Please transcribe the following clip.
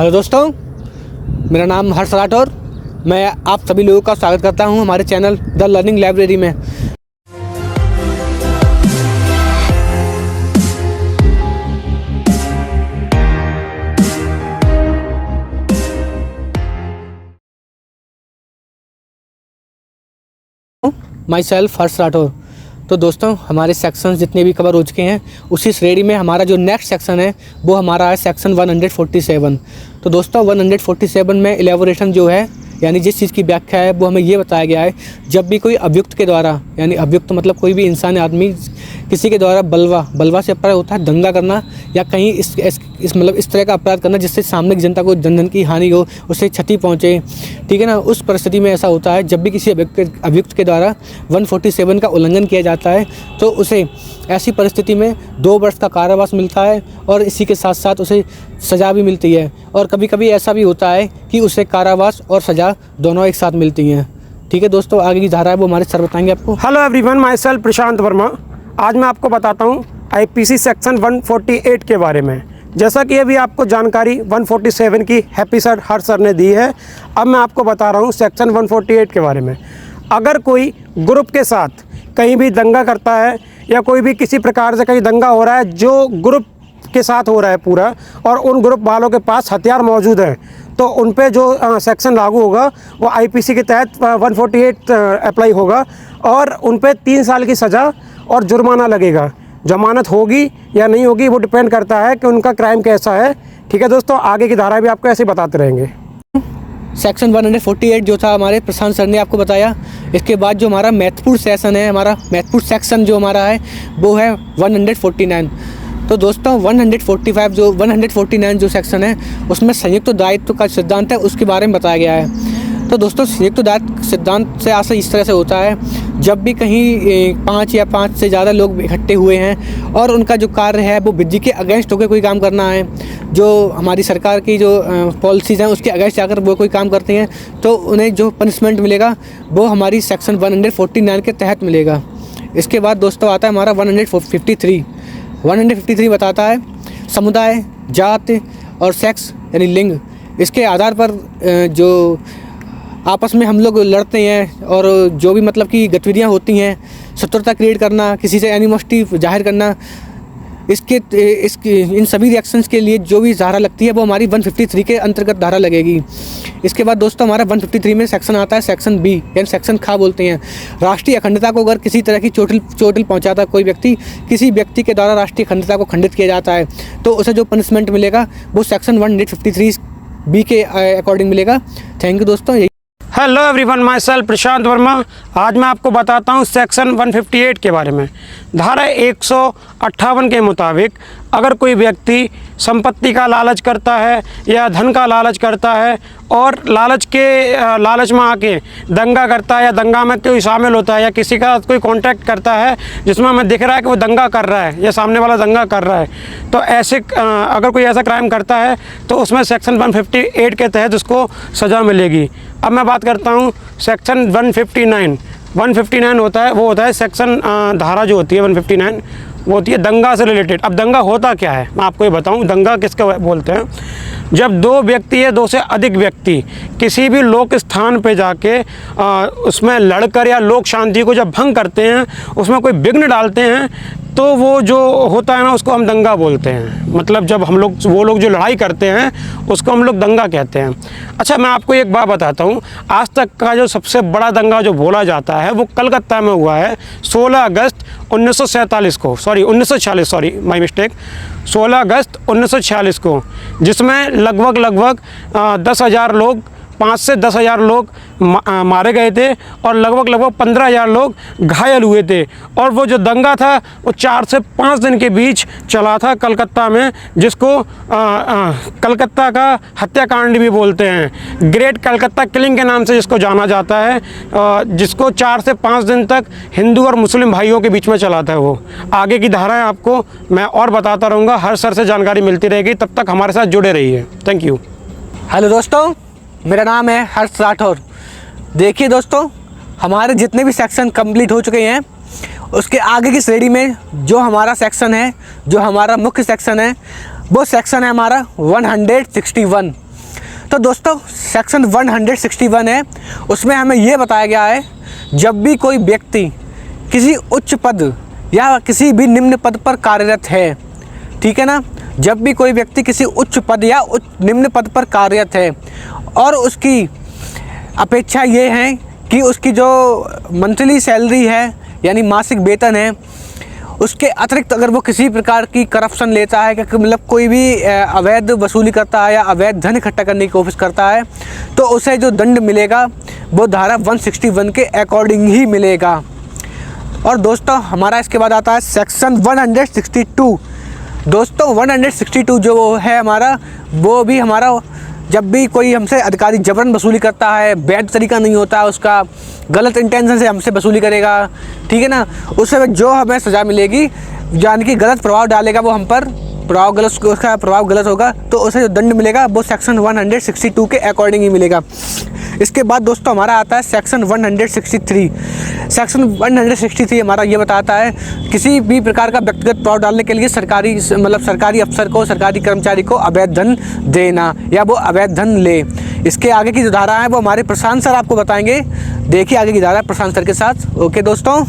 Hello दोस्तों, मेरा नाम हर्ष राठौर। मैं आप सभी लोगों का स्वागत करता हूं हमारे चैनल द लर्निंग लाइब्रेरी में। माई सेल्फ हर्ष राठौर। तो दोस्तों, हमारे सेक्शंस जितने भी कवर हो चुके हैं, उसी श्रेणी में हमारा जो नेक्स्ट सेक्शन है वो हमारा है सेक्शन 147। तो दोस्तों 147 में एलेबोरेशन जो है, यानी जिस चीज़ की व्याख्या है वो हमें ये बताया गया है, जब भी कोई अभियुक्त के द्वारा, यानी अभियुक्त मतलब कोई भी इंसान आदमी किसी के द्वारा बलवा से अपराध होता है दंगा करना या कहीं इस तरह का अपराध करना जिससे सामने की जनता को जन की हानि हो, उससे क्षति पहुँचे, ठीक है ना। उस परिस्थिति में ऐसा होता है जब भी किसी अभियुक्त के द्वारा 147 का उल्लंघन किया जाता है तो उसे ऐसी परिस्थिति में 2 वर्ष का कारावास मिलता है और इसी के साथ साथ उसे सज़ा भी मिलती है। और कभी कभी ऐसा भी होता है कि उसे कारावास और सज़ा दोनों एक साथ मिलती हैं। ठीक है दोस्तों, आगे की धारा है वो हमारे सर बताएंगे आपको। हेलो एवरीवन, माई सेल्फ प्रशांत वर्मा। आज मैं आपको बताता हूँ आईपीसी सेक्शन 148 के बारे में। जैसा कि अभी आपको जानकारी 147 की हैप्पी सर हर सर ने दी है, अब मैं आपको बता रहा हूँ सेक्शन 148 के बारे में। अगर कोई ग्रुप के साथ कहीं भी दंगा करता है या कोई भी किसी प्रकार से कहीं दंगा हो रहा है जो ग्रुप के साथ हो रहा है पूरा, और उन ग्रुप वालों के पास हथियार मौजूद हैं, तो उन पे जो सेक्शन लागू होगा वो आईपीसी के तहत 148 अप्लाई होगा और उन पे 3 साल की सज़ा और जुर्माना लगेगा। जमानत होगी या नहीं होगी वो डिपेंड करता है कि उनका क्राइम कैसा है। ठीक है दोस्तों, आगे की धारा भी आपको ऐसे बताते रहेंगे। सेक्शन 148 जो था हमारे प्रशांत सर ने आपको बताया। इसके बाद जो हमारा महत्वपूर्ण सेशन है, हमारा महत्वपूर्ण सेक्शन जो हमारा है वो है 149। तो दोस्तों 149 जो सेक्शन है उसमें संयुक्त दायित्व का सिद्धांत है, उसके बारे में बताया गया है। तो दोस्तों संयुक्त दायित्व सिद्धांत से आशय इस तरह से होता है, जब भी कहीं 5 या 5 से ज़्यादा लोग इकट्ठे हुए हैं और उनका जो कार्य है वो विधि के अगेंस्ट होकर कोई काम करना है, जो हमारी सरकार की जो पॉलिसीज़ हैं उसके अगेंस्ट जाकर वो कोई काम करते हैं, तो उन्हें जो पनिशमेंट मिलेगा वो हमारी सेक्शन 149 के तहत मिलेगा। इसके बाद दोस्तों आता है हमारा 153 बताता है समुदाय, जाति और सेक्स यानी लिंग, इसके आधार पर जो आपस में हम लोग लड़ते हैं और जो भी मतलब कि गतिविधियाँ होती हैं, शत्रुता क्रिएट करना, किसी से एनिमोसिटी जाहिर करना, इन सभी रिएक्शंस के लिए जो भी धारा लगती है वो हमारी 153 के अंतर्गत धारा लगेगी। इसके बाद दोस्तों हमारा 153 में सेक्शन आता है सेक्शन बी, यानी सेक्शन खा बोलते हैं। राष्ट्रीय अखंडता को अगर किसी तरह की चोटिल पहुंचाता कोई व्यक्ति, किसी व्यक्ति के द्वारा राष्ट्रीय अखंडता को खंडित किया जाता है तो उसे जो पनिशमेंट मिलेगा वो सेक्शन 153 बी के अकॉर्डिंग मिलेगा। थैंक यू दोस्तों। हेलो एवरीवन, माई सेल्फ प्रशांत वर्मा। आज मैं आपको बताता हूँ सेक्शन 158 के बारे में। धारा 158 के मुताबिक अगर कोई व्यक्ति संपत्ति का लालच करता है या धन का लालच करता है और लालच में आके दंगा करता है या दंगा में कोई शामिल होता है या किसी का कोई कांटेक्ट करता है जिसमें हमें दिख रहा है कि वो दंगा कर रहा है या सामने वाला दंगा कर रहा है, तो ऐसे अगर कोई ऐसा क्राइम करता है तो उसमें सेक्शन 158 के तहत उसको सज़ा मिलेगी। अब मैं बात करता हूँ सेक्शन 159 होता है, वो होता है सेक्शन धारा जो होती है 159 वो होती है दंगा से रिलेटेड। अब दंगा होता क्या है मैं आपको ये बताऊं। दंगा किसको बोलते हैं? जब 2 व्यक्ति या 2 से अधिक व्यक्ति किसी भी लोक स्थान पे जाके उसमें लड़कर या लोक शांति को जब भंग करते हैं, उसमें कोई विघ्न डालते हैं, तो वो जो होता है ना उसको हम दंगा बोलते हैं। मतलब जब वो लोग जो लड़ाई करते हैं उसको हम लोग दंगा कहते हैं। अच्छा, मैं आपको एक बात बताता हूँ। आज तक का जो सबसे बड़ा दंगा जो बोला जाता है वो कलकत्ता में हुआ है 16 अगस्त 1946 को, 16 अगस्त 1946 को, जिसमें लगभग 10,000 लोग, 5 से 10,000 लोग मारे गए थे और लगभग 15,000 लोग घायल हुए थे। और वो जो दंगा था वो 4 से 5 दिन के बीच चला था कलकत्ता में, जिसको कलकत्ता का हत्याकांड भी बोलते हैं। ग्रेट कलकत्ता किलिंग के नाम से जिसको जाना जाता है, जिसको 4 से 5 दिन तक हिंदू और मुस्लिम भाइयों के बीच में चला था। वो आगे की धाराएँ आपको मैं और बताता रहूँगा, हर सर से जानकारी मिलती रहेगी। तब तक हमारे साथ जुड़े रहिए। Thank you. हेलो दोस्तों, मेरा नाम है हर्ष राठौर। देखिए दोस्तों, हमारे जितने भी सेक्शन कंप्लीट हो चुके हैं उसके आगे की श्रेणी में जो हमारा सेक्शन है, जो हमारा मुख्य सेक्शन है, वो सेक्शन है हमारा 161। तो दोस्तों सेक्शन 161 है, उसमें हमें ये बताया गया है जब भी कोई व्यक्ति किसी उच्च पद या किसी भी निम्न पद पर कार्यरत है, ठीक है ना, जब भी कोई व्यक्ति किसी उच्च पद या निम्न पद पर कार्यरत है और उसकी अपेक्षा ये है कि उसकी जो मंथली सैलरी है यानी मासिक वेतन है उसके अतिरिक्त अगर वो किसी प्रकार की करप्शन लेता है, मतलब कोई भी अवैध वसूली करता है या अवैध धन इकट्ठा करने की कोशिश करता है, तो उसे जो दंड मिलेगा वो धारा 161 के अकॉर्डिंग ही मिलेगा। और दोस्तों हमारा इसके बाद आता है सेक्शन 162। दोस्तों 162 जो है हमारा, वो भी हमारा जब भी कोई हमसे अधिकारी जबरन वसूली करता है, वैध तरीका नहीं होता है उसका, गलत इंटेंशन से हमसे वसूली करेगा, ठीक है ना, उससे जो हमें सज़ा मिलेगी, यानी कि गलत प्रभाव डालेगा वो हम पर, उसका प्रभाव गलत होगा, तो उसे जो दंड मिलेगा वो सेक्शन 162 के अकॉर्डिंग ही मिलेगा। इसके बाद दोस्तों हमारा आता है सेक्शन 163। सेक्शन 163 हमारा ये बताता है किसी भी प्रकार का व्यक्तिगत प्रभाव डालने के लिए सरकारी अफसर को, सरकारी कर्मचारी को अवैध धन देना या वो अवैध धन ले। इसके आगे की जो धारा है वो हमारे प्रशांत सर आपको बताएंगे। देखिए आगे की धारा प्रशांत सर के साथ। ओके दोस्तों।